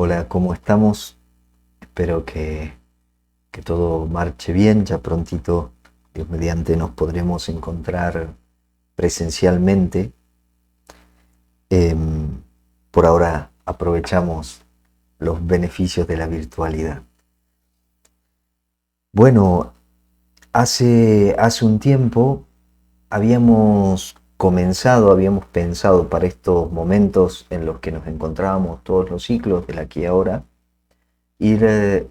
Hola, ¿cómo estamos? Espero que todo marche bien. Ya prontito, Dios mediante, nos podremos encontrar presencialmente. Em, por ahora aprovechamos los beneficios de la virtualidad. Bueno, hace un tiempo habíamos pensado para estos momentos en los que nos encontrábamos todos los ciclos del aquí y ahora, ir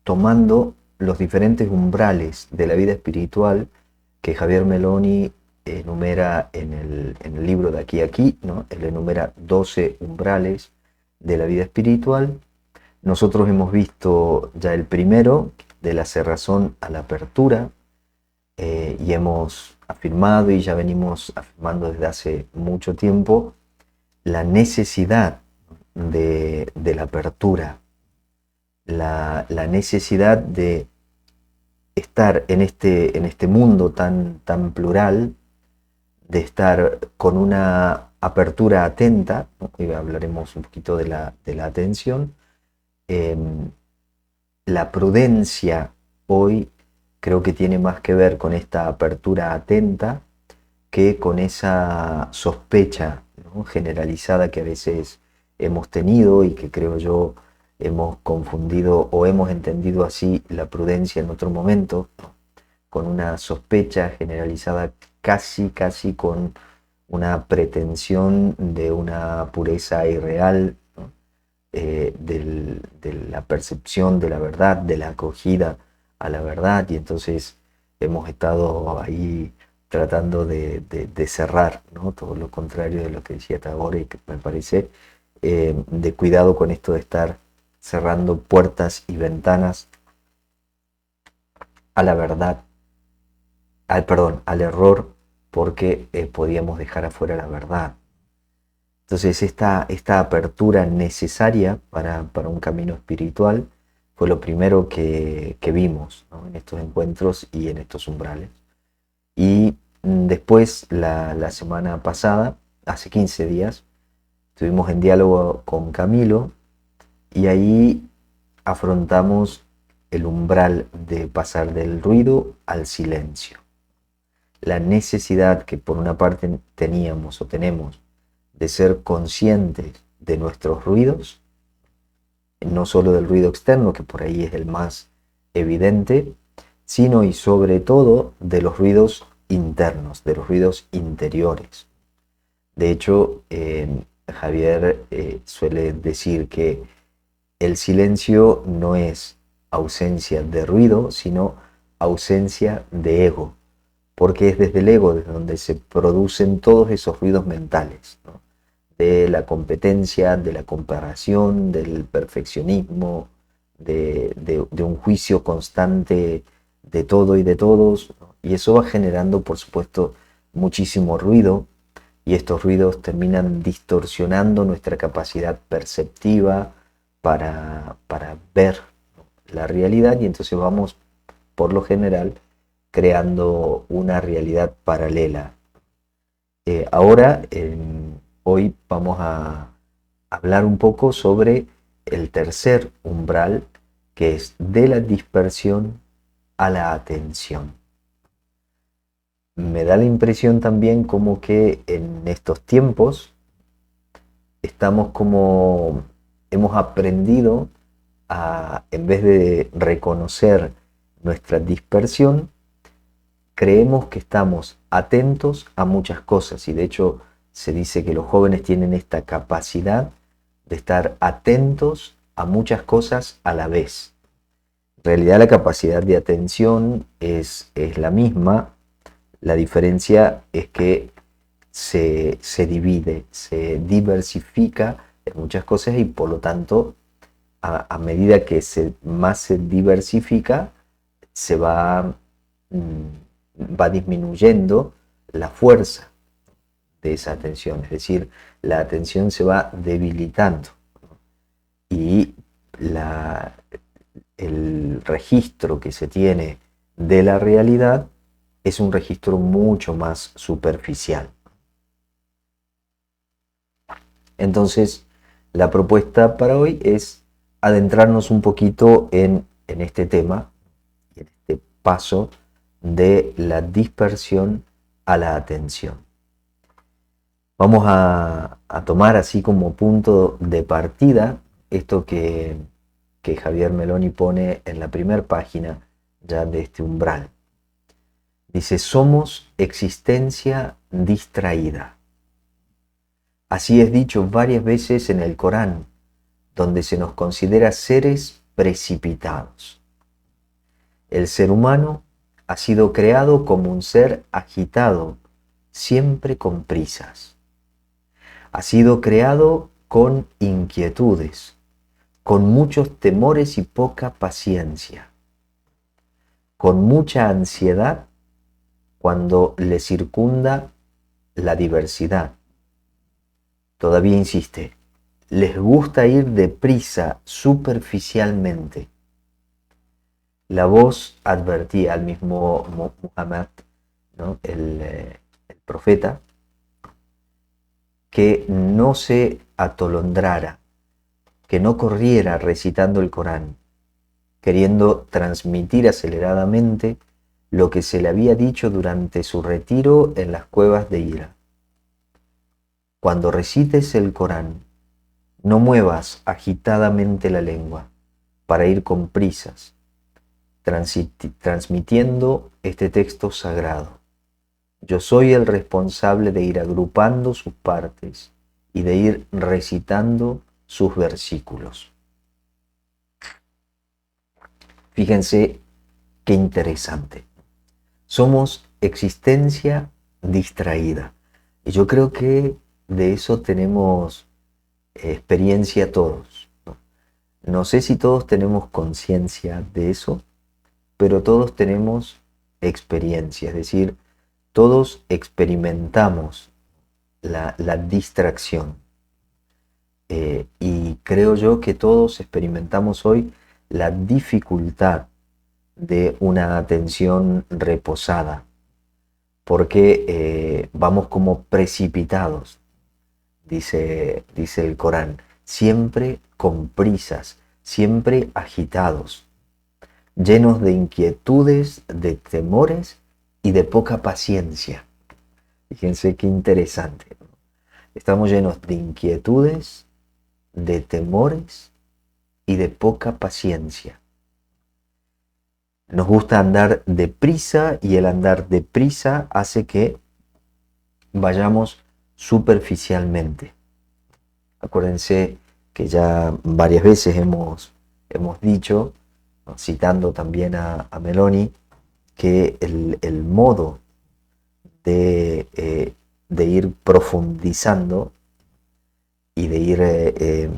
tomando los diferentes umbrales de la vida espiritual que Javier Meloni enumera en el libro de Aquí a Aquí, ¿no? Él enumera 12 umbrales de la vida espiritual. Nosotros hemos visto ya el primero, de la cerrazón a la apertura, y hemos afirmado y ya venimos afirmando desde hace mucho tiempo la necesidad de la apertura, la necesidad de estar en este mundo tan plural, de estar con una apertura atenta, ¿no? Hoy hablaremos un poquito de la atención. Eh, la prudencia hoy creo que tiene más que ver con esta apertura atenta que con esa sospecha, ¿no?, generalizada que a veces hemos tenido y que creo yo hemos confundido o hemos entendido así la prudencia en otro momento, ¿no?, con una sospecha generalizada, casi con una pretensión de una pureza irreal, ¿no?, de la percepción de la verdad, de la acogida a la verdad, y entonces hemos estado ahí tratando de cerrar, ¿no?, todo lo contrario de lo que decía Tagore, que me parece, de cuidado con esto de estar cerrando puertas y ventanas a la verdad, perdón, al error, porque podíamos dejar afuera la verdad. Entonces esta apertura necesaria para un camino espiritual fue lo primero que vimos, ¿no?, en estos encuentros y en estos umbrales. Y después, la semana pasada, hace 15 días, estuvimos en diálogo con Camilo y ahí afrontamos el umbral de pasar del ruido al silencio. La necesidad que por una parte teníamos o tenemos de ser conscientes de nuestros ruidos, no solo del ruido externo, que por ahí es el más evidente, sino y sobre todo de los ruidos internos, de los ruidos interiores. De hecho, Javier suele decir que el silencio no es ausencia de ruido, sino ausencia de ego, porque es desde el ego desde donde se producen todos esos ruidos mentales, ¿no?, de la competencia, de la comparación, del perfeccionismo, de un juicio constante de todo y de todos, ¿no? Y eso va generando, por supuesto, muchísimo ruido, y estos ruidos terminan distorsionando nuestra capacidad perceptiva para ver, ¿no?, la realidad, y entonces vamos, por lo general, creando una realidad paralela. Ahora, hoy vamos a hablar un poco sobre el tercer umbral, que es de la dispersión a la atención. Me da la impresión también como que en estos tiempos estamos como, hemos aprendido a, en vez de reconocer nuestra dispersión, creemos que estamos atentos a muchas cosas, y de hecho se dice que los jóvenes tienen esta capacidad de estar atentos a muchas cosas a la vez. En realidad la capacidad de atención es la misma, la diferencia es que se divide, se diversifica en muchas cosas, y por lo tanto a medida que más se diversifica, se va disminuyendo la fuerza de esa atención, es decir, la atención se va debilitando, y el registro que se tiene de la realidad es un registro mucho más superficial. Entonces, la propuesta para hoy es adentrarnos un poquito en este tema, en este paso de la dispersión a la atención. Vamos a tomar así como punto de partida esto que Javier Meloni pone en la primera página ya de este umbral. Dice, somos existencia distraída. Así es dicho varias veces en el Corán, donde se nos considera seres precipitados. El ser humano ha sido creado como un ser agitado, siempre con prisas. Ha sido creado con inquietudes, con muchos temores y poca paciencia, con mucha ansiedad cuando le circunda la diversidad. Todavía insiste, les gusta ir deprisa superficialmente. La voz advertía al mismo Muhammad, ¿no? El profeta, que no se atolondrara, que no corriera recitando el Corán, queriendo transmitir aceleradamente lo que se le había dicho durante su retiro en las cuevas de Hira. Cuando recites el Corán, no muevas agitadamente la lengua para ir con prisas, transmitiendo este texto sagrado. Yo soy el responsable de ir agrupando sus partes y de ir recitando sus versículos. Fíjense qué interesante. Somos existencia distraída. Y yo creo que de eso tenemos experiencia todos. No sé si todos tenemos conciencia de eso, pero todos tenemos experiencia, es decir, todos experimentamos la distracción. Y creo yo que todos experimentamos hoy la dificultad de una atención reposada, porque vamos como precipitados, dice el Corán, siempre con prisas, siempre agitados, llenos de inquietudes, de temores y de poca paciencia. Fíjense qué interesante. Estamos llenos de inquietudes, de temores y de poca paciencia. Nos gusta andar deprisa y el andar deprisa hace que vayamos superficialmente. Acuérdense que ya varias veces hemos dicho, citando también a Meloni, que el modo de ir profundizando y de ir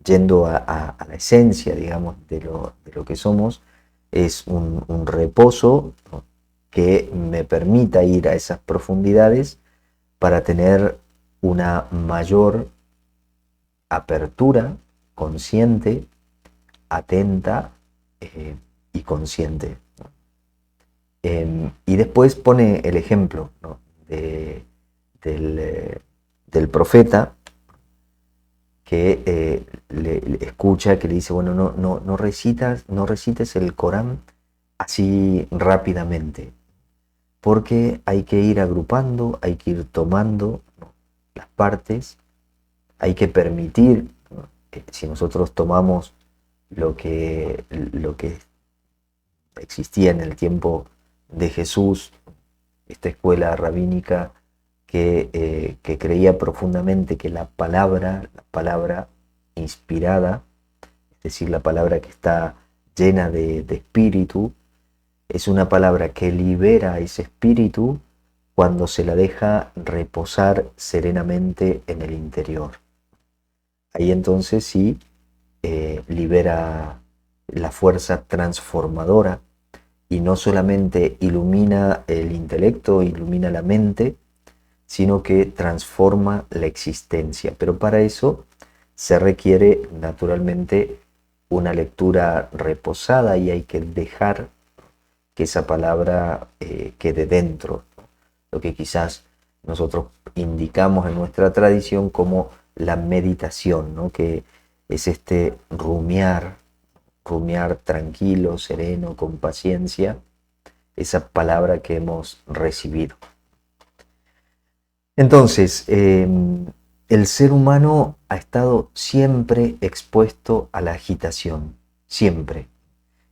yendo a la esencia, digamos, de lo que somos, es un reposo, ¿no?, que me permita ir a esas profundidades para tener una mayor apertura consciente, atenta y consciente. Y después pone el ejemplo, ¿no?, del profeta que le escucha, que le dice, bueno, no recites el Corán así rápidamente, porque hay que ir agrupando, hay que ir tomando, ¿no?, las partes, hay que permitir, ¿no?, que si nosotros tomamos lo que existía en el tiempo de Jesús, esta escuela rabínica que creía profundamente que la palabra inspirada, es decir, la palabra que está llena de espíritu, es una palabra que libera ese espíritu cuando se la deja reposar serenamente en el interior. Ahí entonces sí libera la fuerza transformadora y no solamente ilumina el intelecto, ilumina la mente, sino que transforma la existencia. Pero para eso se requiere naturalmente una lectura reposada y hay que dejar que esa palabra quede dentro, lo que quizás nosotros indicamos en nuestra tradición como la meditación, ¿no? Que es este rumiar tranquilo, sereno, con paciencia, esa palabra que hemos recibido. Entonces, el ser humano ha estado siempre expuesto a la agitación, siempre.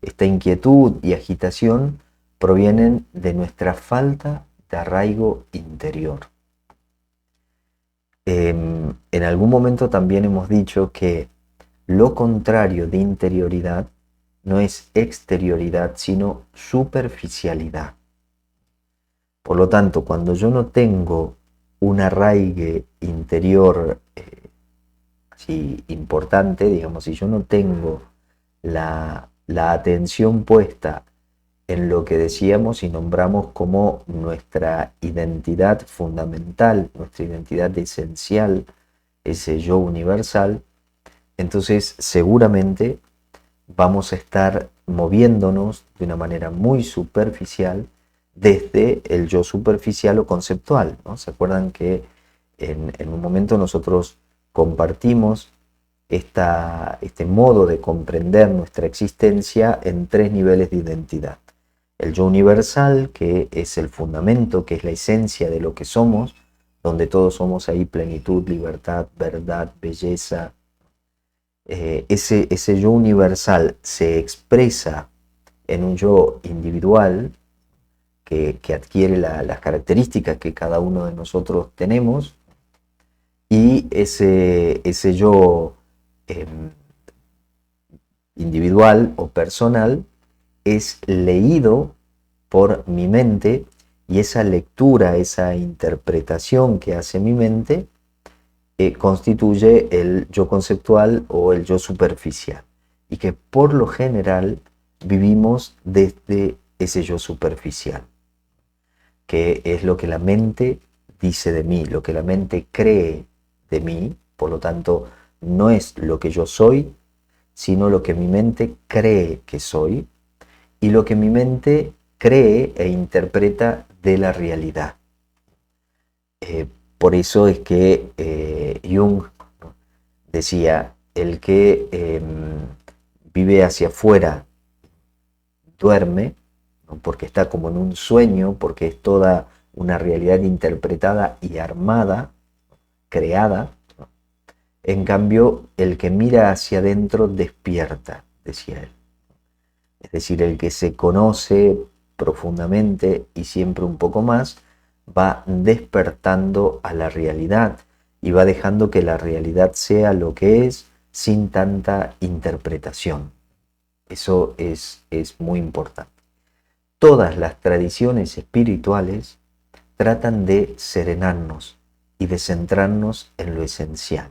Esta inquietud y agitación provienen de nuestra falta de arraigo interior. En algún momento también hemos dicho que lo contrario de interioridad no es exterioridad, sino superficialidad. Por lo tanto, cuando yo no tengo un arraigue interior así importante, digamos, si yo no tengo la atención puesta en lo que decíamos y nombramos como nuestra identidad fundamental, nuestra identidad esencial, ese yo universal, entonces seguramente vamos a estar moviéndonos de una manera muy superficial desde el yo superficial o conceptual, ¿no? ¿Se acuerdan que en un momento nosotros compartimos este modo de comprender nuestra existencia en 3 niveles de identidad? El yo universal, que es el fundamento, que es la esencia de lo que somos, donde todos somos ahí plenitud, libertad, verdad, belleza. Ese yo universal se expresa en un yo individual que adquiere las características que cada uno de nosotros tenemos, y ese yo individual o personal es leído por mi mente, y esa lectura, esa interpretación que hace mi mente constituye el yo conceptual o el yo superficial, y que por lo general vivimos desde ese yo superficial, que es lo que la mente dice de mí, lo que la mente cree de mí. Por lo tanto, no es lo que yo soy, sino lo que mi mente cree que soy y lo que mi mente cree e interpreta de la realidad. Por eso es que Jung decía, el que vive hacia afuera duerme, ¿no? Porque está como en un sueño, porque es toda una realidad interpretada y armada, creada, ¿no? En cambio, el que mira hacia adentro despierta, decía él. Es decir, el que se conoce profundamente y siempre un poco más, va despertando a la realidad y va dejando que la realidad sea lo que es, sin tanta interpretación. Eso es muy importante. Todas las tradiciones espirituales tratan de serenarnos y de centrarnos en lo esencial.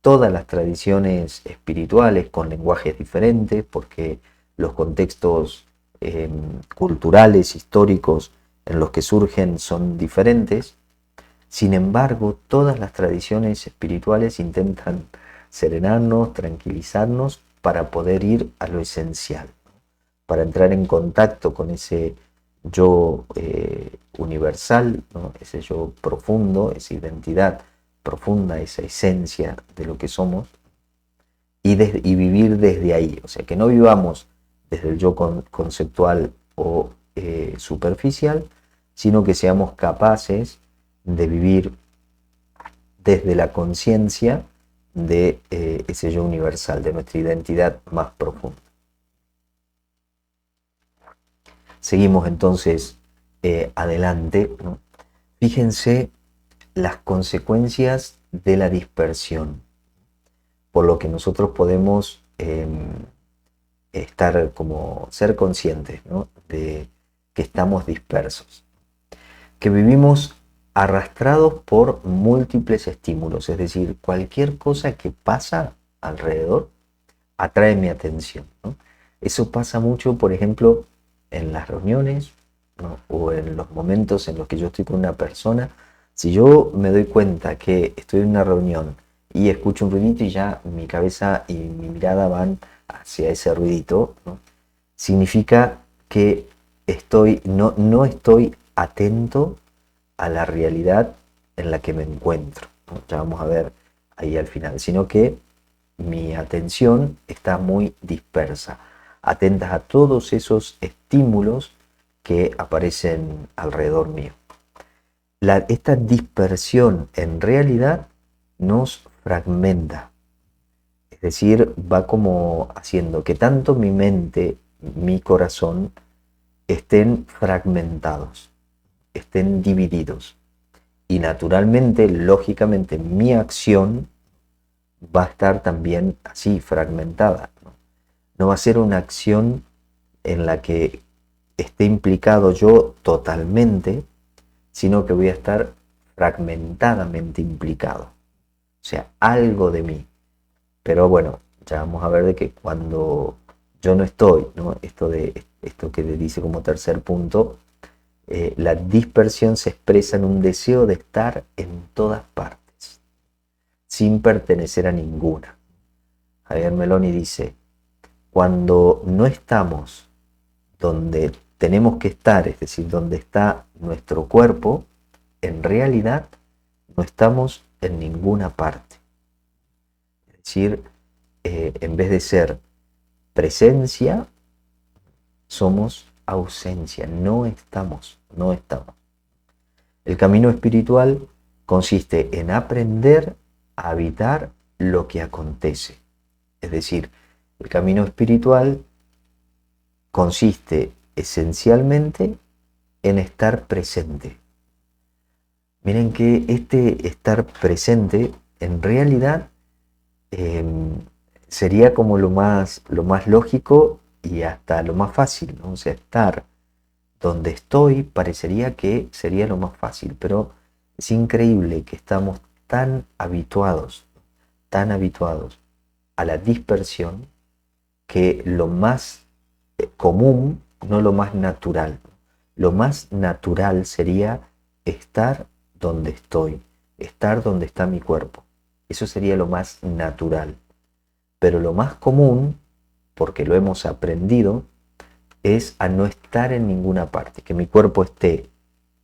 Todas las tradiciones espirituales, con lenguajes diferentes, porque los contextos culturales, históricos en los que surgen son diferentes. Sin embargo, todas las tradiciones espirituales intentan serenarnos, tranquilizarnos, para poder ir a lo esencial, para entrar en contacto con ese yo universal, ¿no? Ese yo profundo, esa identidad profunda, esa esencia de lo que somos, y vivir desde ahí. O sea, que no vivamos desde el yo conceptual o superficial, sino que seamos capaces de vivir desde la conciencia de ese yo universal, de nuestra identidad más profunda. Seguimos entonces adelante, ¿no? Fíjense las consecuencias de la dispersión, por lo que nosotros podemos ser conscientes, ¿no? De que estamos dispersos, que vivimos arrastrados por múltiples estímulos, es decir, cualquier cosa que pasa alrededor atrae mi atención, ¿no? Eso pasa mucho, por ejemplo, en las reuniones, ¿no? O en los momentos en los que yo estoy con una persona. Si yo me doy cuenta que estoy en una reunión y escucho un ruidito y ya mi cabeza y mi mirada van hacia ese ruidito, ¿no? Significa que no estoy atento a la realidad en la que me encuentro, ¿no? Ya vamos a ver ahí al final, sino que mi atención está muy dispersa, atenta a todos esos estímulos que aparecen alrededor mío. Esta dispersión en realidad nos fragmenta, es decir, va como haciendo que tanto mi mente, mi corazón, estén fragmentados, estén divididos. Y naturalmente, lógicamente, mi acción va a estar también así, fragmentada. No va a ser una acción en la que esté implicado yo totalmente, sino que voy a estar fragmentadamente implicado. O sea, algo de mí. Pero bueno, ya vamos a ver de que cuando yo no estoy, ¿no? Esto que le dice como tercer punto, la dispersión se expresa en un deseo de estar en todas partes, sin pertenecer a ninguna. Javier Meloni dice, cuando no estamos donde tenemos que estar, es decir, donde está nuestro cuerpo, en realidad no estamos en ninguna parte. Es decir, en vez de ser presencia, somos ausencia, no estamos. El camino espiritual consiste en aprender a habitar lo que acontece. Es decir, el camino espiritual consiste esencialmente en estar presente. Miren que este estar presente en realidad sería como lo más lógico y hasta lo más fácil, ¿no? O sea, estar donde estoy parecería que sería lo más fácil, pero es increíble que estamos tan habituados a la dispersión, que lo más común, no lo más natural. Lo más natural sería estar donde estoy, estar donde está mi cuerpo. Eso sería lo más natural. Pero lo más común, porque lo hemos aprendido, es a no estar en ninguna parte, que mi cuerpo esté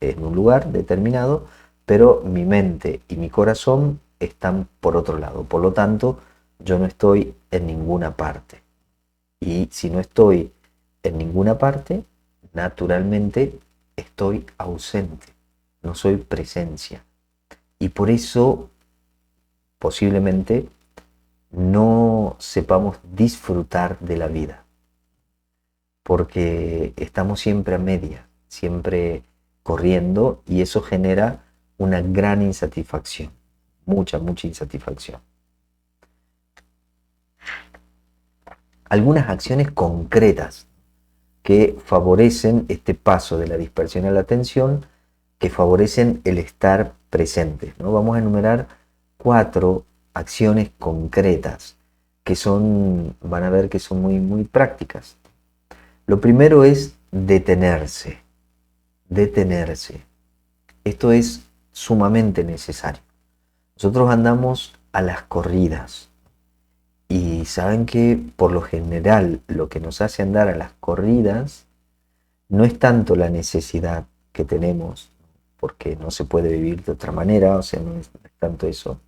en un lugar determinado, pero mi mente y mi corazón están por otro lado. Por lo tanto, yo no estoy en ninguna parte. Y si no estoy en ninguna parte, naturalmente estoy ausente, no soy presencia. Y por eso posiblemente no sepamos disfrutar de la vida, porque estamos siempre a media, siempre corriendo, y eso genera una gran insatisfacción, mucha insatisfacción. Algunas acciones concretas que favorecen este paso de la dispersión a la atención, que favorecen el estar presente, ¿no? Vamos a enumerar 4 acciones concretas que van a ver que son muy prácticas. Lo primero es detenerse. Esto es sumamente necesario. Nosotros andamos a las corridas y saben que por lo general lo que nos hace andar a las corridas no es tanto la necesidad que tenemos, porque no se puede vivir de otra manera, o sea, no es tanto eso,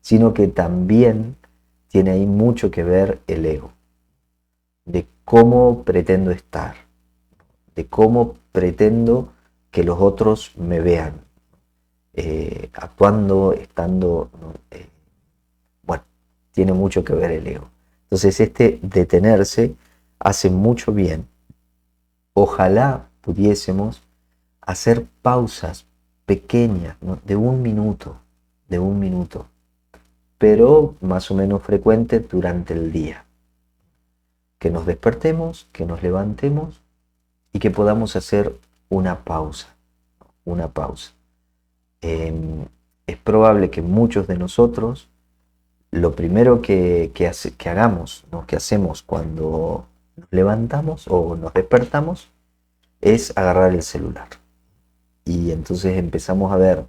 sino que también tiene ahí mucho que ver el ego, de cómo pretendo estar, de cómo pretendo que los otros me vean, actuando, estando, ¿no? Bueno, tiene mucho que ver el ego. Entonces este detenerse hace mucho bien. Ojalá pudiésemos hacer pausas pequeñas, ¿no? de un minuto, pero más o menos frecuentes durante el día. Que nos despertemos, que nos levantemos y que podamos hacer una pausa. Es probable que muchos de nosotros lo primero que hagamos, ¿no? que hacemos cuando nos levantamos o nos despertamos, es agarrar el celular. Y entonces empezamos a ver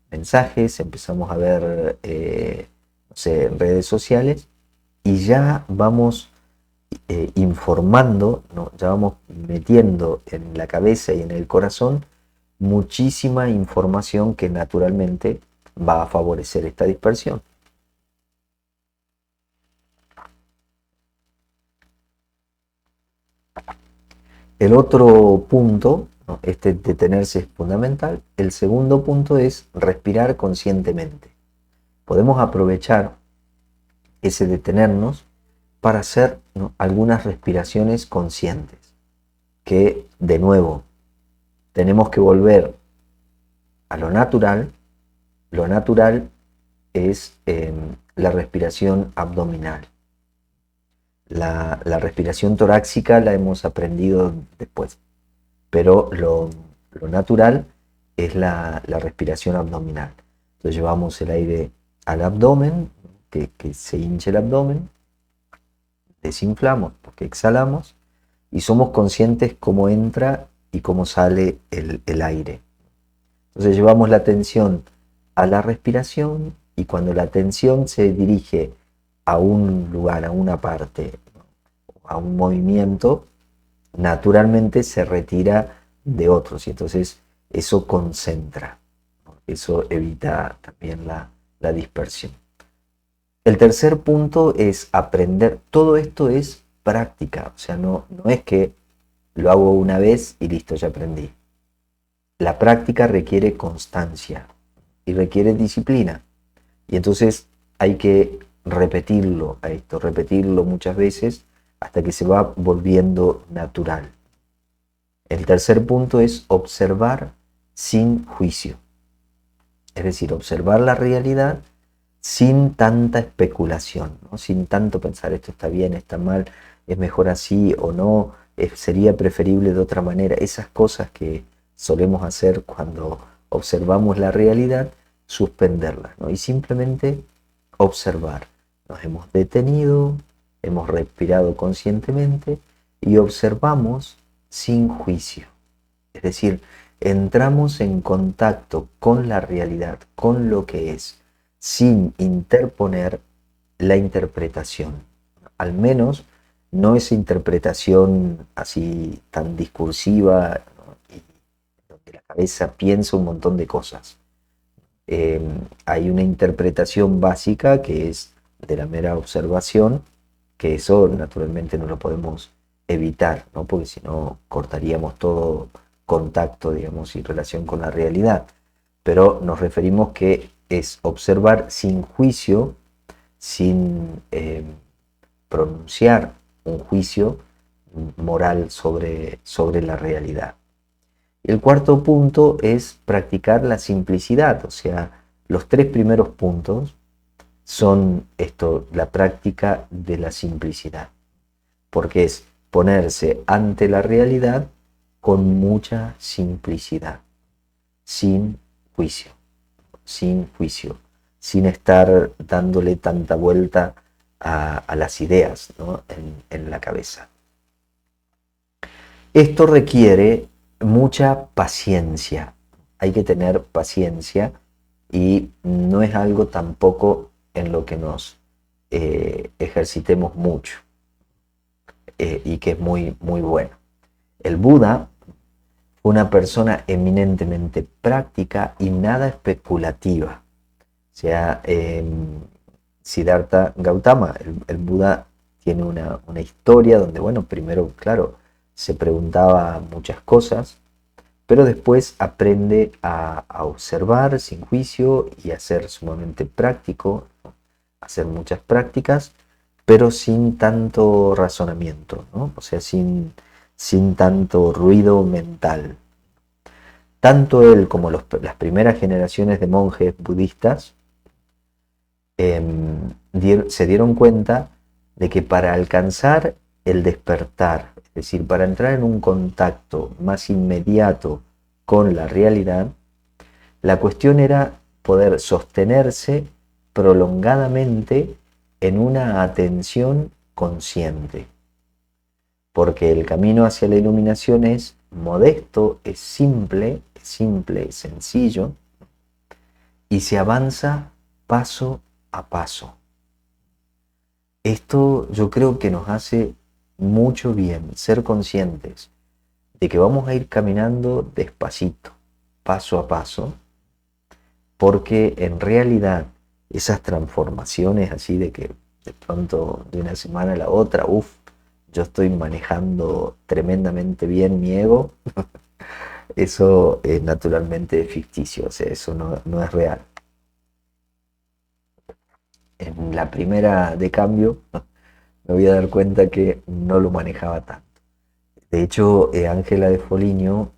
mensajes, empezamos a ver no sé, redes sociales, y ya vamos informando, ¿no? Ya vamos metiendo en la cabeza y en el corazón muchísima información que naturalmente va a favorecer esta dispersión. El otro punto, ¿no? Este detenerse es fundamental. El segundo punto es respirar conscientemente. Podemos aprovechar ese detenernos para hacer, ¿no?, algunas respiraciones conscientes, que de nuevo tenemos que volver a lo natural. Lo natural es la respiración abdominal. La respiración torácica la hemos aprendido después, pero lo natural es la respiración abdominal. Entonces llevamos el aire al abdomen, que se hinche el abdomen, desinflamos porque exhalamos y somos conscientes cómo entra y cómo sale el aire. Entonces llevamos la atención a la respiración y cuando la atención se dirige a un lugar, a una parte, a un movimiento, naturalmente se retira de otros y entonces eso concentra, ¿no? Eso evita también la dispersión. El tercer punto es aprender. Todo esto es práctica, o sea, no es que lo hago una vez y listo, ya aprendí. La práctica requiere constancia y requiere disciplina. Y entonces hay que repetirlo a esto, repetirlo muchas veces hasta que se va volviendo natural. El tercer punto es observar sin juicio. Es decir, observar la realidad sin tanta especulación, ¿no? Sin tanto pensar esto está bien, está mal, es mejor así o no, sería preferible de otra manera. Esas cosas que solemos hacer cuando observamos la realidad, suspenderlas, ¿no? Y simplemente observar. Nos hemos detenido, hemos respirado conscientemente y observamos sin juicio. Es decir, entramos en contacto con la realidad, con lo que es, sin interponer la interpretación. Al menos no esa interpretación así tan discursiva, ¿no?, y donde la cabeza piensa un montón de cosas. Hay una interpretación básica que es de la mera observación, que eso naturalmente no lo podemos evitar, ¿no? Porque si no cortaríamos todo contacto, digamos, y relación con la realidad. Pero nos referimos que es observar sin juicio, sin pronunciar un juicio moral sobre la realidad. El cuarto punto es practicar la simplicidad, o sea, los tres primeros puntos son esto, la práctica de la simplicidad, porque es ponerse ante la realidad con mucha simplicidad, sin juicio, sin juicio, sin estar dándole tanta vuelta a las ideas, ¿no?, en la cabeza. Esto requiere mucha paciencia, hay que tener paciencia y no es algo tampoco en lo que nos ejercitemos mucho y que es muy, muy bueno. El Buda fue una persona eminentemente práctica y nada especulativa. O sea, Siddhartha Gautama, el Buda, tiene una historia donde, bueno, primero, claro, se preguntaba muchas cosas, pero después aprende a observar sin juicio y a ser sumamente práctico, ¿no?, hacer muchas prácticas, pero sin tanto razonamiento, ¿no? O sea, sin tanto ruido mental. Tanto él como las primeras generaciones de monjes budistas se dieron cuenta de que para alcanzar el despertar, es decir, para entrar en un contacto más inmediato con la realidad, la cuestión era poder sostenerse prolongadamente en una atención consciente, porque el camino hacia la iluminación es modesto, es simple, sencillo, y se avanza paso a paso. Esto yo creo que nos hace mucho bien, ser conscientes de que vamos a ir caminando despacito, paso a paso, porque en realidad esas transformaciones así de que de pronto de una semana a la otra, yo estoy manejando tremendamente bien mi ego, eso naturalmente es ficticio, o sea, eso no es real. En la primera de cambio me voy a dar cuenta que no lo manejaba tanto. De hecho, Ángela de Foligno,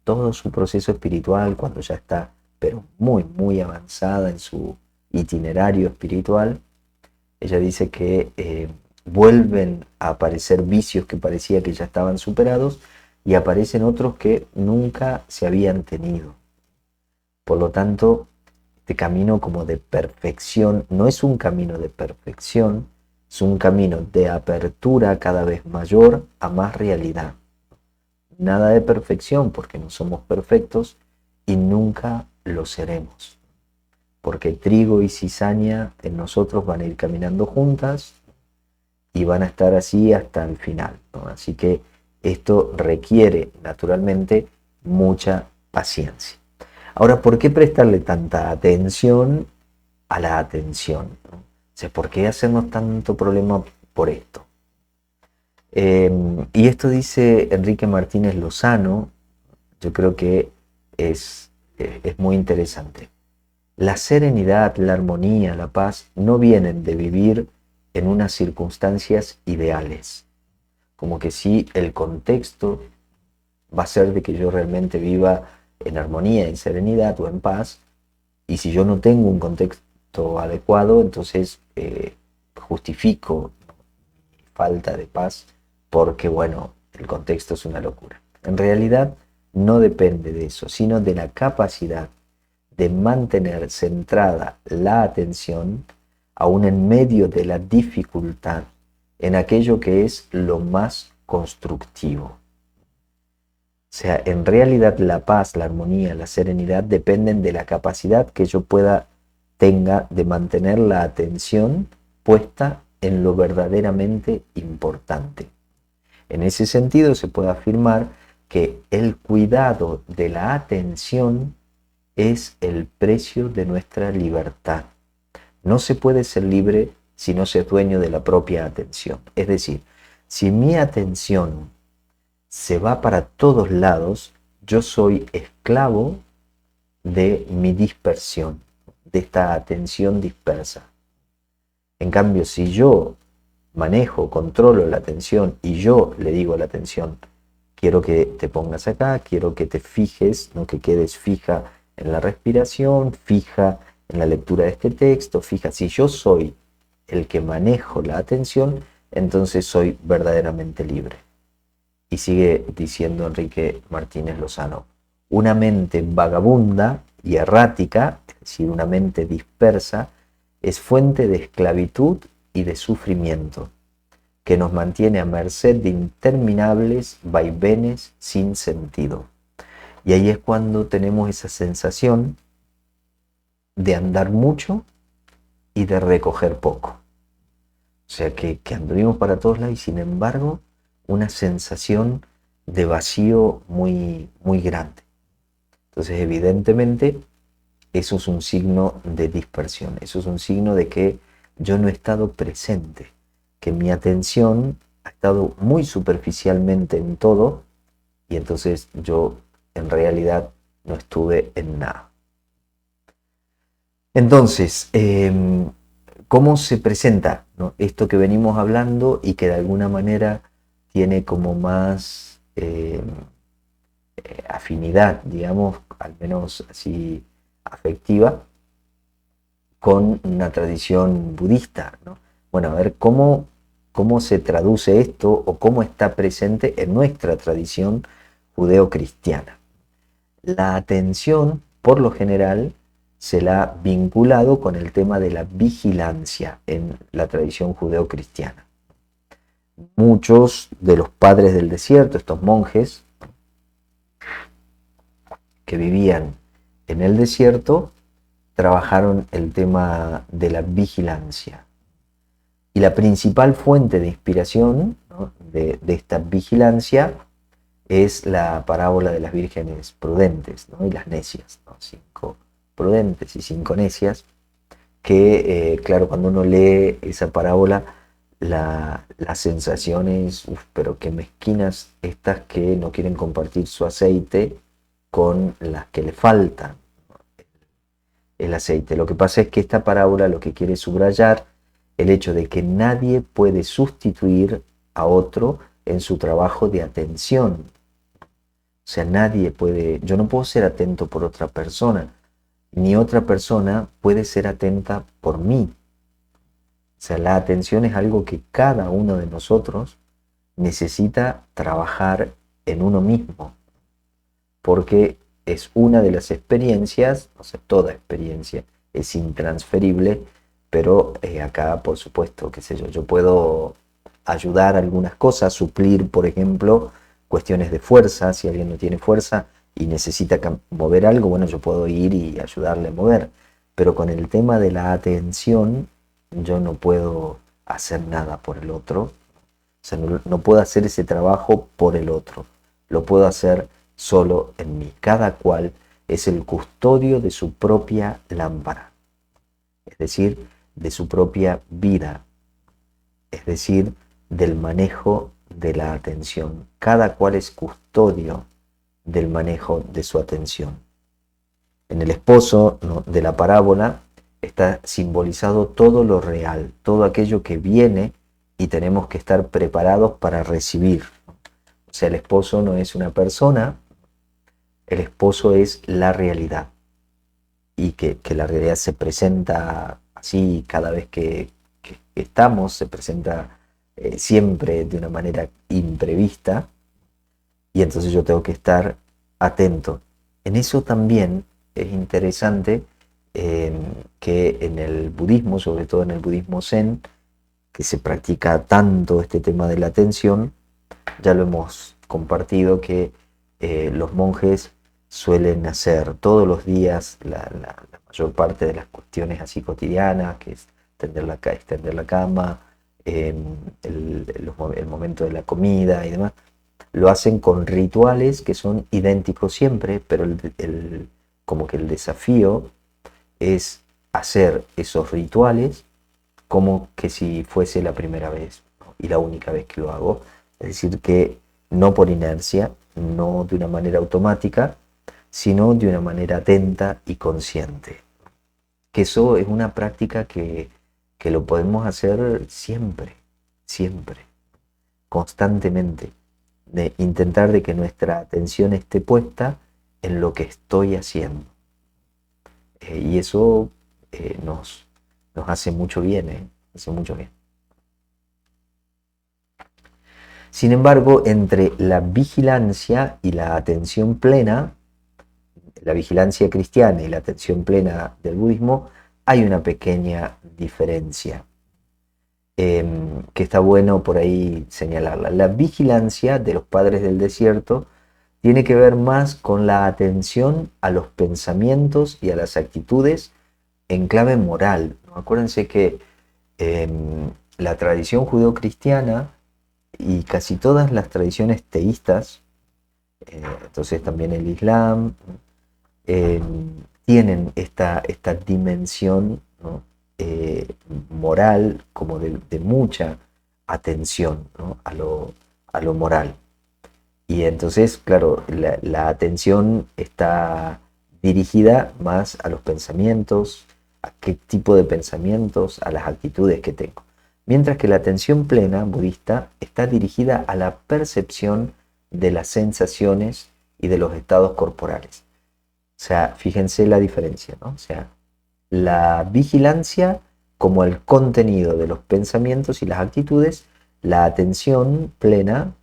todo su proceso espiritual, cuando ya está, pero muy, muy avanzada en su itinerario espiritual, ella dice que vuelven a aparecer vicios que parecía que ya estaban superados y aparecen otros que nunca se habían tenido. Por lo tanto, este camino como de perfección no es un camino de perfección, es un camino de apertura cada vez mayor a más realidad. Nada de perfección porque no somos perfectos y nunca lo seremos. Porque trigo y cizaña en nosotros van a ir caminando juntas y van a estar así hasta el final, ¿no? Así que esto requiere naturalmente mucha paciencia. Ahora, ¿por qué prestarle tanta atención a la atención, ¿no? O sea, ¿por qué hacernos tanto problema por esto? Y esto dice Enrique Martínez Lozano, yo creo que es muy interesante. La serenidad, la armonía, la paz no vienen de vivir en unas circunstancias ideales. Como que si el contexto va a ser de que yo realmente viva en armonía, en serenidad o en paz, y si yo no tengo un contexto adecuado, entonces justifico falta de paz porque, bueno, el contexto es una locura. En realidad no depende de eso, sino de la capacidad de mantener centrada la atención, aún en medio de la dificultad, en aquello que es lo más constructivo. O sea, en realidad la paz, la armonía, la serenidad dependen de la capacidad que yo tenga de mantener la atención puesta en lo verdaderamente importante. En ese sentido se puede afirmar que el cuidado de la atención es el precio de nuestra libertad. No se puede ser libre si no se es dueño de la propia atención. Es decir, si mi atención se va para todos lados, yo soy esclavo de mi dispersión, de esta atención dispersa. En cambio, si yo manejo, controlo la atención y yo le digo a la atención, quiero que te pongas acá, quiero que te fijes, no que quedes fija en la respiración, fija en la lectura de este texto, fija, si yo soy el que manejo la atención, entonces soy verdaderamente libre. Y sigue diciendo Enrique Martínez Lozano, una mente vagabunda y errática, es decir, una mente dispersa, es fuente de esclavitud y de sufrimiento, que nos mantiene a merced de interminables vaivenes sin sentido. Y ahí es cuando tenemos esa sensación de andar mucho y de recoger poco. O sea, que anduvimos para todos lados y sin embargo una sensación de vacío muy, muy grande. Entonces, evidentemente, eso es un signo de dispersión, eso es un signo de que yo no he estado presente, que mi atención ha estado muy superficialmente en todo y entonces yo en realidad no estuve en nada. Entonces, ¿cómo se presenta, ¿no?, esto que venimos hablando y que de alguna manera tiene como más afinidad, digamos, al menos así afectiva, con una tradición budista, ¿no? Bueno, a ver cómo se traduce esto o cómo está presente en nuestra tradición judeocristiana. La atención, por lo general, se la ha vinculado con el tema de la vigilancia en la tradición judeocristiana. Muchos de los padres del desierto, estos monjes que vivían en el desierto, trabajaron el tema de la vigilancia. Y la principal fuente de inspiración, ¿no?, de esta vigilancia es la parábola de las vírgenes prudentes, ¿no?, y las necias, ¿no? 5 prudentes y 5 necias, que claro, cuando uno lee esa parábola las sensaciones, pero qué mezquinas estas que no quieren compartir su aceite con las que le faltan el aceite. Lo que pasa es que esta parábola lo que quiere subrayar el hecho de que nadie puede sustituir a otro en su trabajo de atención. O sea, nadie puede, yo no puedo ser atento por otra persona, ni otra persona puede ser atenta por mí. O sea, la atención es algo que cada uno de nosotros necesita trabajar en uno mismo, porque es una de las experiencias, o sea, toda experiencia es intransferible, pero acá, por supuesto, qué sé yo, yo puedo ayudar a algunas cosas, suplir, por ejemplo, cuestiones de fuerza. Si alguien no tiene fuerza y necesita mover algo, bueno, yo puedo ir y ayudarle a mover, pero con el tema de la atención, yo no puedo hacer nada por el otro. O sea, no puedo hacer ese trabajo por el otro, lo puedo hacer solo en mí. Cada cual es el custodio de su propia lámpara, es decir, de su propia vida, es decir, del manejo de la atención. Cada cual es custodio del manejo de su atención. En el esposo, ¿no?, de la parábola está simbolizado todo lo real, todo aquello que viene y tenemos que estar preparados para recibir. O sea, el esposo no es una persona, el esposo es la realidad. Y que la realidad se presenta así cada vez que estamos, se presenta siempre de una manera imprevista, y entonces yo tengo que estar atento. En eso también es interesante que en el budismo, sobre todo en el budismo zen, que se practica tanto este tema de la atención, ya lo hemos compartido, que los monjes suelen hacer todos los días la mayor parte de las cuestiones así cotidianas, que es extender la cama, el momento de la comida y demás. Lo hacen con rituales que son idénticos siempre, pero como que el desafío es hacer esos rituales como que si fuese la primera vez, ¿no?, y la única vez que lo hago. Es decir, que no por inercia, no de una manera automática, sino de una manera atenta y consciente. Que eso es una práctica que lo podemos hacer siempre, siempre, constantemente. De intentar de que nuestra atención esté puesta en lo que estoy haciendo. Y eso nos hace mucho bien, hace mucho bien. Sin embargo, entre la vigilancia y la atención plena, la vigilancia cristiana y la atención plena del budismo, hay una pequeña diferencia que está bueno por ahí señalarla. La vigilancia de los padres del desierto tiene que ver más con la atención a los pensamientos y a las actitudes en clave moral, ¿no? Acuérdense que la tradición judeocristiana y casi todas las tradiciones teístas, entonces también el Islam, eh, tienen esta dimensión, ¿no?, moral, como de mucha atención, ¿no?, a lo moral. Y entonces, claro, la atención está dirigida más a los pensamientos, a qué tipo de pensamientos, a las actitudes que tengo. Mientras que la atención plena budista está dirigida a la percepción de las sensaciones y de los estados corporales. O sea, fíjense la diferencia, ¿no? O sea, la vigilancia como el contenido de los pensamientos y las actitudes, la atención plena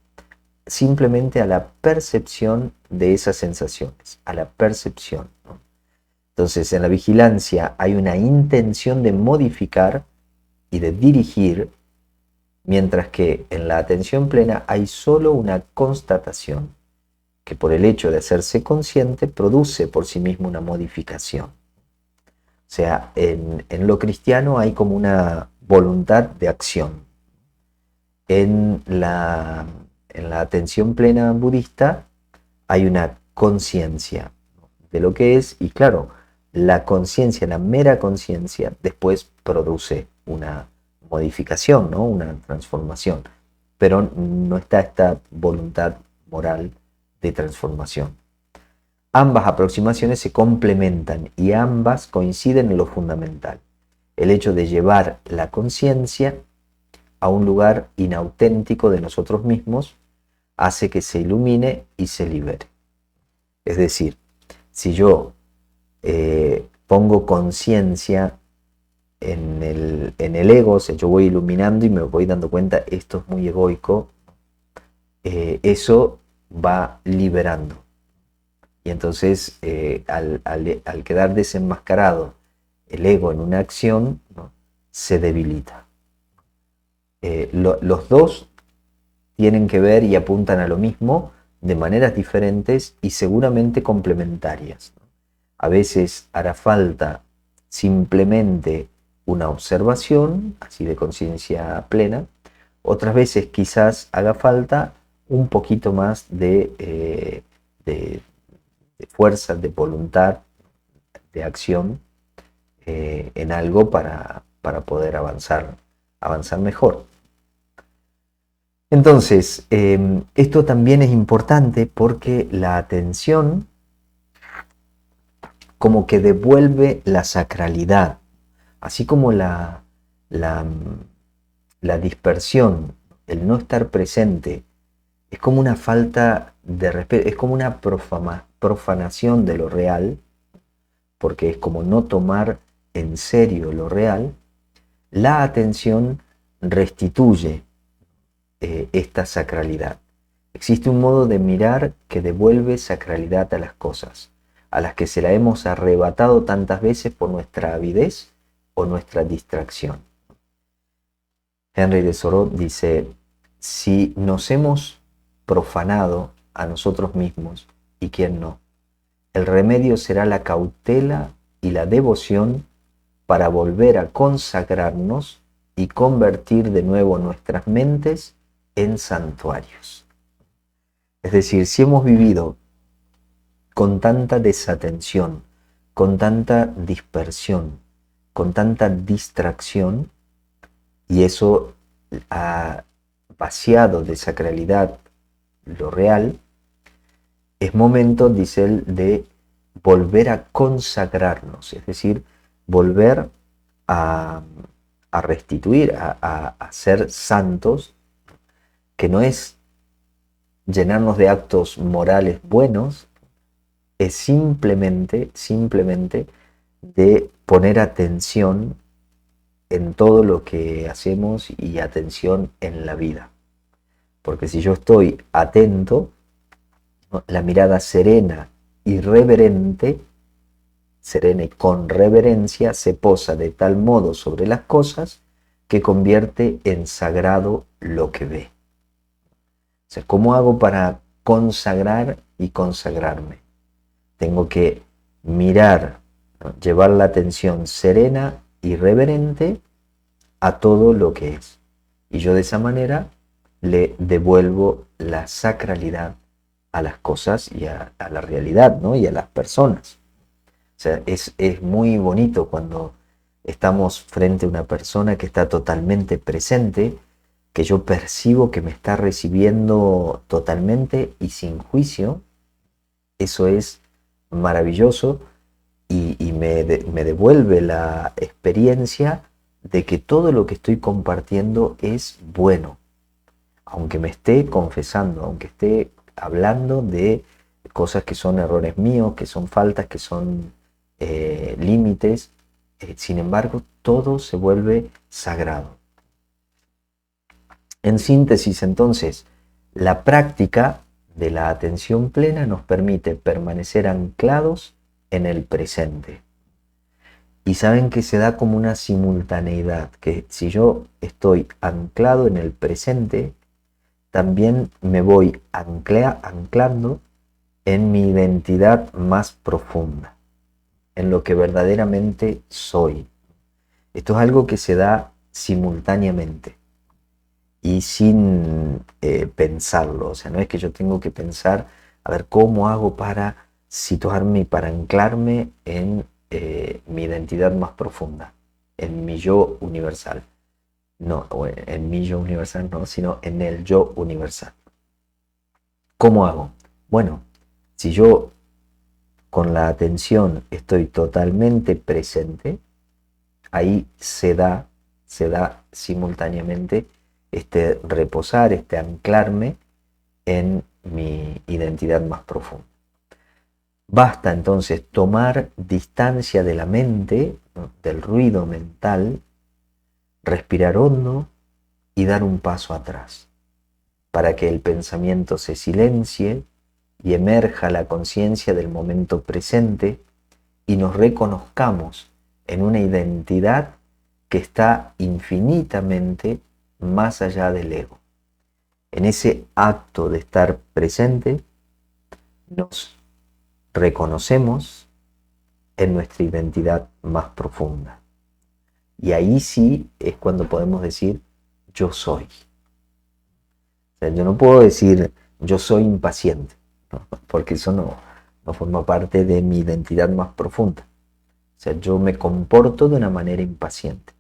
simplemente a la percepción de esas sensaciones, a la percepción, ¿no? Entonces, en la vigilancia hay una intención de modificar y de dirigir, mientras que en la atención plena hay solo una constatación, que por el hecho de hacerse consciente produce por sí mismo una modificación. O sea, en lo cristiano hay como una voluntad de acción. En la atención plena budista hay una conciencia de lo que es, y claro, la conciencia, la mera conciencia, después produce una modificación, ¿no? Una transformación, pero no está esta voluntad moral de transformación. Ambas aproximaciones se complementan y ambas coinciden en lo fundamental: el hecho de llevar la conciencia a un lugar inauténtico de nosotros mismos hace que se ilumine y se libere. Es decir, si yo pongo conciencia en el ego, o sea, yo voy iluminando y me voy dando cuenta, esto es muy egoico, eso va liberando. Y entonces, al quedar desenmascarado el ego en una acción, ¿no?, se debilita. Los dos tienen que ver y apuntan a lo mismo de maneras diferentes y seguramente complementarias. A veces hará falta simplemente una observación, así de conciencia plena. Otras veces quizás haga falta un poquito más de fuerza, de voluntad, de acción en algo para poder avanzar mejor. Entonces, esto también es importante porque la atención como que devuelve la sacralidad, así como la dispersión, el no estar presente, es como una falta de respeto, es como una profanación de lo real, porque es como no tomar en serio lo real. La atención restituye esta sacralidad. Existe un modo de mirar que devuelve sacralidad a las cosas, a las que se la hemos arrebatado tantas veces por nuestra avidez o nuestra distracción. Henry de Thoreau dice: si nos hemos profanado a nosotros mismos, ¿y quién no?, el remedio será la cautela y la devoción para volver a consagrarnos y convertir de nuevo nuestras mentes en santuarios. Es decir, si hemos vivido con tanta desatención, con tanta dispersión, con tanta distracción, y eso ha vaciado de sacralidad lo real, es momento, dice él, de volver a consagrarnos, es decir, volver a restituir, a ser santos, que no es llenarnos de actos morales buenos, es simplemente de poner atención en todo lo que hacemos y atención en la vida. Porque si yo estoy atento, ¿no?, la mirada serena y reverente, serena y con reverencia, se posa de tal modo sobre las cosas que convierte en sagrado lo que ve. O sea, ¿cómo hago para consagrar y consagrarme? Tengo que mirar, ¿no?, llevar la atención serena y reverente a todo lo que es. Y yo de esa manera le devuelvo la sacralidad a las cosas y a la realidad, ¿no?, y a las personas. O sea, es muy bonito cuando estamos frente a una persona que está totalmente presente, que yo percibo que me está recibiendo totalmente y sin juicio. Eso es maravilloso y me devuelve la experiencia de que todo lo que estoy compartiendo es bueno, aunque me esté confesando, aunque esté hablando de cosas que son errores míos, que son faltas, que son límites. Sin embargo, todo se vuelve sagrado. En síntesis, entonces, la práctica de la atención plena nos permite permanecer anclados en el presente. Y saben que se da como una simultaneidad, que si yo estoy anclado en el presente, también me voy anclando en mi identidad más profunda, en lo que verdaderamente soy. Esto es algo que se da simultáneamente y sin pensarlo. O sea, no es que yo tengo que pensar, a ver, ¿cómo hago para situarme y para anclarme en mi identidad más profunda, en mi yo universal? no, o en mi yo universal no, sino en el yo universal. ¿Cómo hago? Bueno, si yo con la atención estoy totalmente presente, ahí se da simultáneamente este reposar, este anclarme en mi identidad más profunda. Basta entonces tomar distancia de la mente, ¿no?, del ruido mental, respirar hondo y dar un paso atrás, para que el pensamiento se silencie y emerja la conciencia del momento presente y nos reconozcamos en una identidad que está infinitamente más allá del ego. En ese acto de estar presente, nos reconocemos en nuestra identidad más profunda. Y ahí sí es cuando podemos decir yo soy. O sea, yo no puedo decir yo soy impaciente, ¿no?, porque eso no forma parte de mi identidad más profunda. O sea, yo me comporto de una manera impaciente,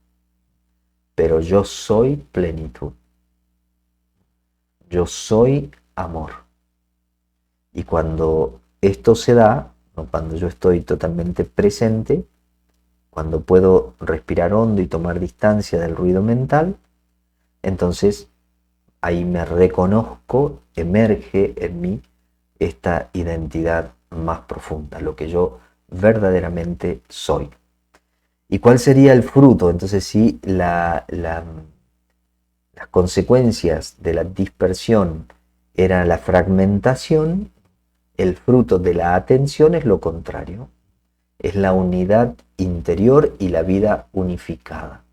pero yo soy plenitud. Yo soy amor. Y cuando esto se da, ¿no?, cuando yo estoy totalmente presente, cuando puedo respirar hondo y tomar distancia del ruido mental, entonces ahí me reconozco, emerge en mí esta identidad más profunda, lo que yo verdaderamente soy. ¿Y cuál sería el fruto? Entonces, si las consecuencias de la dispersión eran la fragmentación, el fruto de la atención es lo contrario, es la unidad interior y la vida unificada.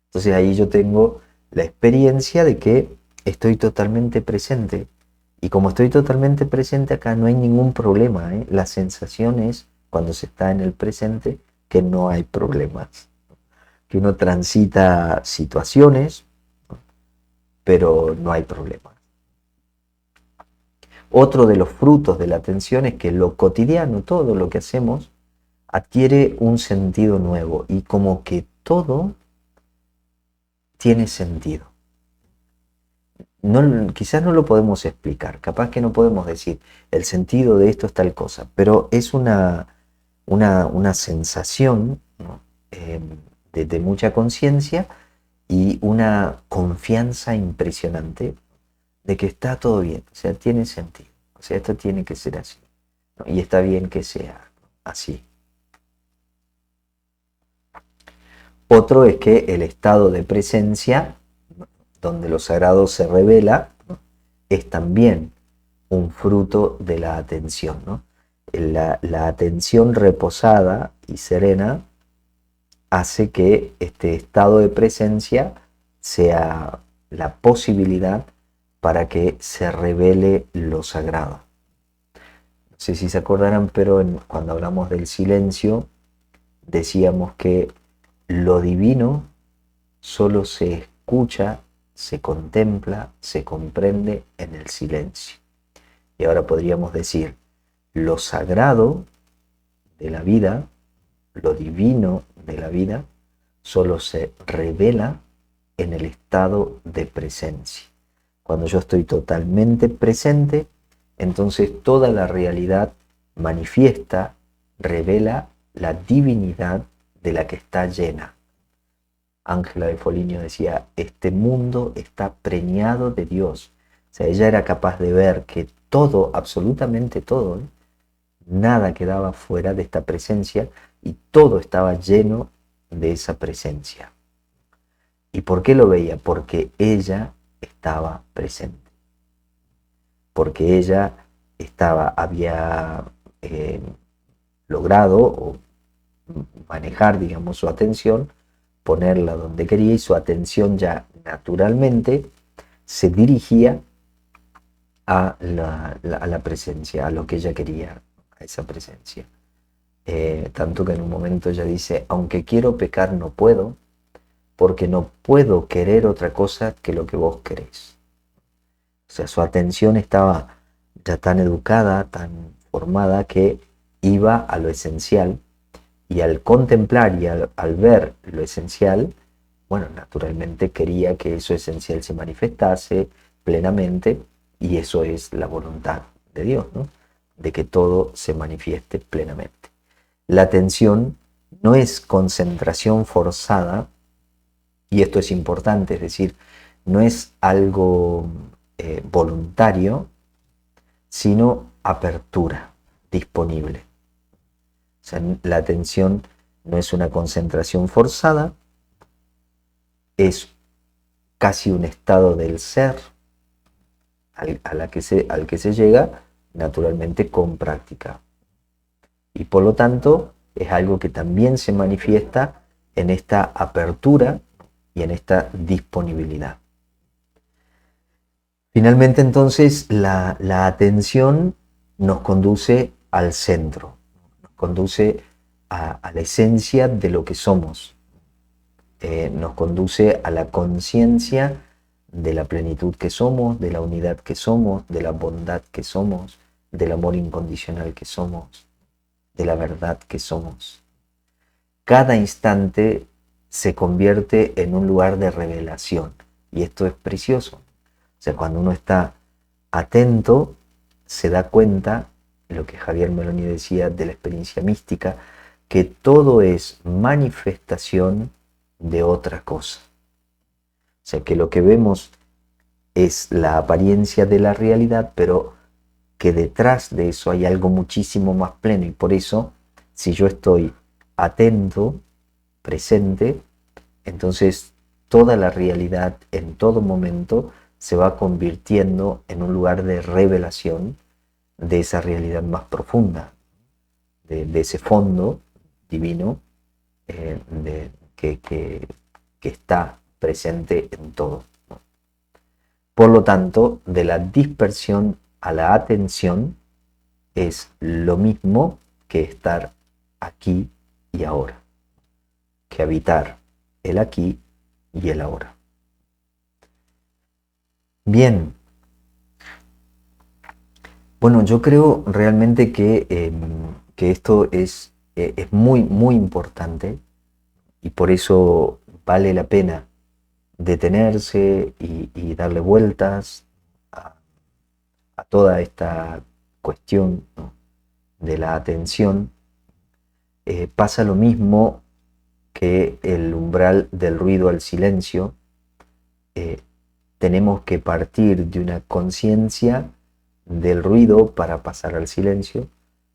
Entonces ahí yo tengo la experiencia de que estoy totalmente presente. Y como estoy totalmente presente acá, no hay ningún problema, ¿eh? La sensación es, cuando se está en el presente, que no hay problemas. Que uno transita situaciones, ¿no?, pero no hay problemas. Otro de los frutos de la atención es que lo cotidiano, todo lo que hacemos, adquiere un sentido nuevo y como que todo tiene sentido. No, quizás no lo podemos explicar, capaz que no podemos decir el sentido de esto es tal cosa, pero es una sensación, ¿no?, de mucha conciencia y una confianza impresionante de que está todo bien, o sea, tiene sentido, o sea, esto tiene que ser así, ¿no?, y está bien que sea así. Otro es que el estado de presencia, donde lo sagrado se revela, ¿no?, es también un fruto de la atención, ¿no? La atención reposada y serena hace que este estado de presencia sea la posibilidad para que se revele lo sagrado. No sé si se acordarán, pero cuando hablamos del silencio, decíamos que lo divino solo se escucha, se contempla, se comprende en el silencio. Y ahora podríamos decir, lo sagrado de la vida, lo divino de la vida, solo se revela en el estado de presencia. Cuando yo estoy totalmente presente, entonces toda la realidad manifiesta, revela la divinidad de la que está llena. Ángela de Foligno decía, este mundo está preñado de Dios. O sea, ella era capaz de ver que todo, absolutamente todo, ¿eh?, nada quedaba fuera de esta presencia y todo estaba lleno de esa presencia. ¿Y por qué lo veía? Porque ella estaba presente. Porque ella había logrado manejar, digamos, su atención, ponerla donde quería y su atención ya naturalmente se dirigía a la presencia, a lo que ella quería, a esa presencia. Tanto que en un momento ella dice, aunque quiero pecar no puedo, porque no puedo querer otra cosa que lo que vos querés. O sea, su atención estaba ya tan educada, tan formada, que iba a lo esencial, y al contemplar y al ver lo esencial, bueno, naturalmente quería que eso esencial se manifestase plenamente, y eso es la voluntad de Dios, ¿no? De que todo se manifieste plenamente. La atención no es concentración forzada, y esto es importante, es decir, no es algo voluntario, sino apertura disponible. O sea, la atención no es una concentración forzada, es casi un estado del ser al que se llega naturalmente con práctica. Y por lo tanto es algo que también se manifiesta en esta apertura y en esta disponibilidad. Finalmente entonces la atención nos conduce al centro, nos conduce a la esencia de lo que somos, nos conduce a la conciencia de la plenitud que somos, de la unidad que somos, de la bondad que somos, del amor incondicional que somos, de la verdad que somos. Cada instante se convierte en un lugar de revelación, y esto es precioso. O sea, cuando uno está atento, se da cuenta, lo que Javier Meloni decía de la experiencia mística, que todo es manifestación de otra cosa. O sea, que lo que vemos es la apariencia de la realidad, pero que detrás de eso hay algo muchísimo más pleno. Y por eso, si yo estoy atento, presente, entonces toda la realidad en todo momento se va convirtiendo en un lugar de revelación de esa realidad más profunda, de ese fondo divino que está presente en todo. Por lo tanto, de la dispersión a la atención es lo mismo que estar aquí y ahora, que habitar el aquí y el ahora. Bien, bueno, yo creo realmente que esto es muy, muy importante, y por eso vale la pena detenerse y darle vueltas a, a toda esta cuestión, ¿no?, de la atención. Pasa lo mismo que el umbral del ruido al silencio. eh, Tenemos que partir de una conciencia del ruido para pasar al silencio.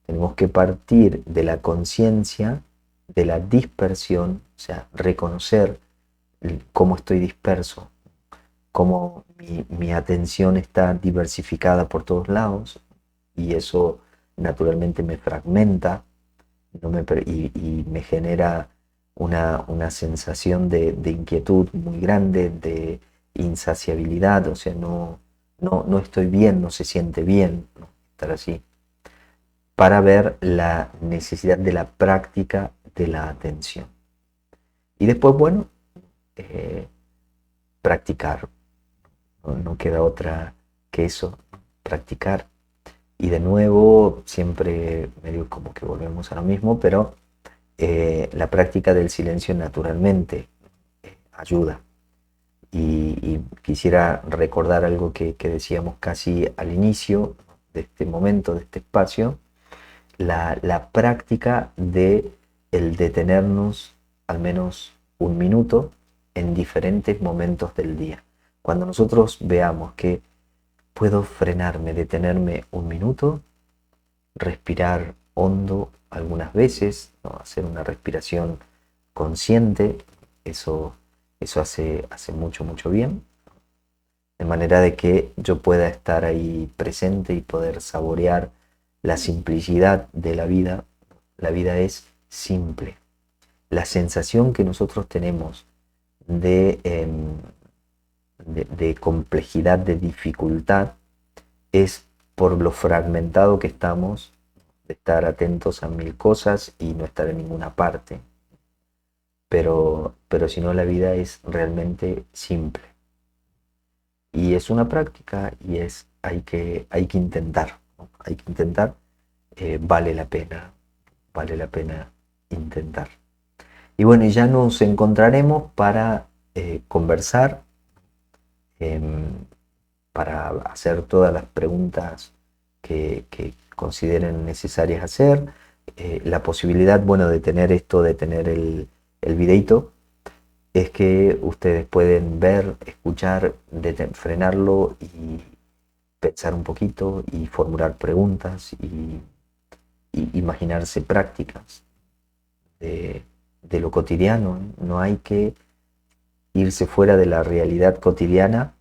Tenemos que partir de la conciencia de la dispersión, o sea, reconocer cómo estoy disperso, cómo mi atención está diversificada por todos lados, y eso naturalmente me fragmenta, y me genera una sensación de inquietud muy grande, de insaciabilidad. O sea, no estoy bien, no se siente bien, ¿no?, estar así, para ver la necesidad de la práctica de la atención. Y después, bueno, eh, practicar. No queda otra que eso, practicar. Y de nuevo, siempre medio como que volvemos a lo mismo, pero la práctica del silencio naturalmente ayuda. Y quisiera recordar algo que decíamos casi al inicio de este momento, de este espacio, la práctica de el detenernos al menos un minuto en diferentes momentos del día. Cuando nosotros veamos que puedo frenarme, detenerme un minuto, respirar hondo algunas veces, ¿no?, hacer una respiración consciente, eso hace mucho, mucho bien, de manera de que yo pueda estar ahí presente y poder saborear la simplicidad de la vida. La vida es simple. La sensación que nosotros tenemos de complejidad, de dificultad, es por lo fragmentado que estamos, de estar atentos a mil cosas y no estar en ninguna parte. Pero si no, la vida es realmente simple. Y es una práctica, y hay que intentar, ¿no? Hay que intentar, vale la pena intentar. Y bueno, ya nos encontraremos para conversar, em, para hacer todas las preguntas que consideren necesarias hacer. La posibilidad, bueno, de tener esto, de tener el videito, es que ustedes pueden ver, escuchar, frenarlo y pensar un poquito y formular preguntas y imaginarse prácticas de, de lo cotidiano. No hay que irse fuera de la realidad cotidiana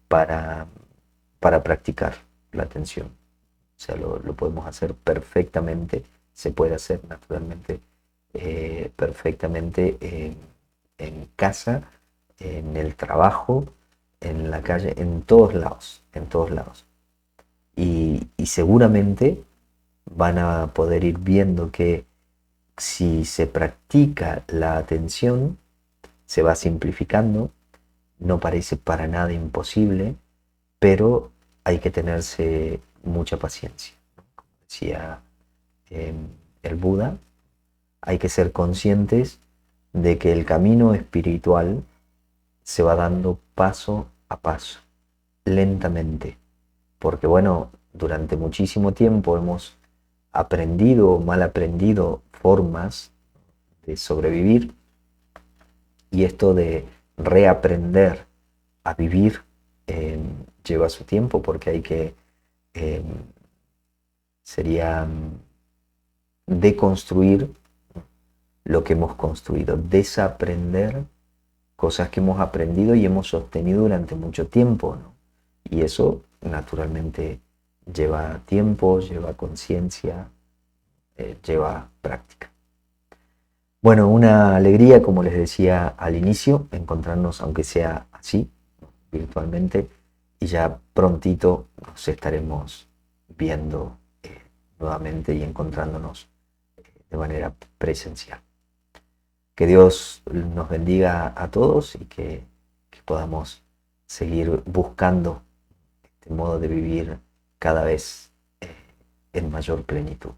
para, para practicar la atención. O sea, lo podemos hacer perfectamente, se puede hacer naturalmente, perfectamente en casa, en el trabajo, en la calle, en todos lados, en todos lados. Y seguramente van a poder ir viendo que si se practica la atención, se va simplificando, no parece para nada imposible, pero hay que tenerse mucha paciencia. Como decía eh, el Buda, hay que ser conscientes de que el camino espiritual se va dando paso a paso, lentamente, porque bueno, durante muchísimo tiempo hemos aprendido o mal aprendido formas de sobrevivir, y esto de reaprender a vivir lleva su tiempo, porque hay que, eh, sería deconstruir lo que hemos construido, desaprender cosas que hemos aprendido y hemos sostenido durante mucho tiempo, ¿no? Y eso naturalmente lleva tiempo, lleva conciencia, lleva práctica. Bueno, una alegría, como les decía al inicio, encontrarnos, aunque sea así, virtualmente, y ya prontito nos estaremos viendo nuevamente y encontrándonos de manera presencial. Que Dios nos bendiga a todos y que podamos seguir buscando este modo de vivir cada vez en mayor plenitud.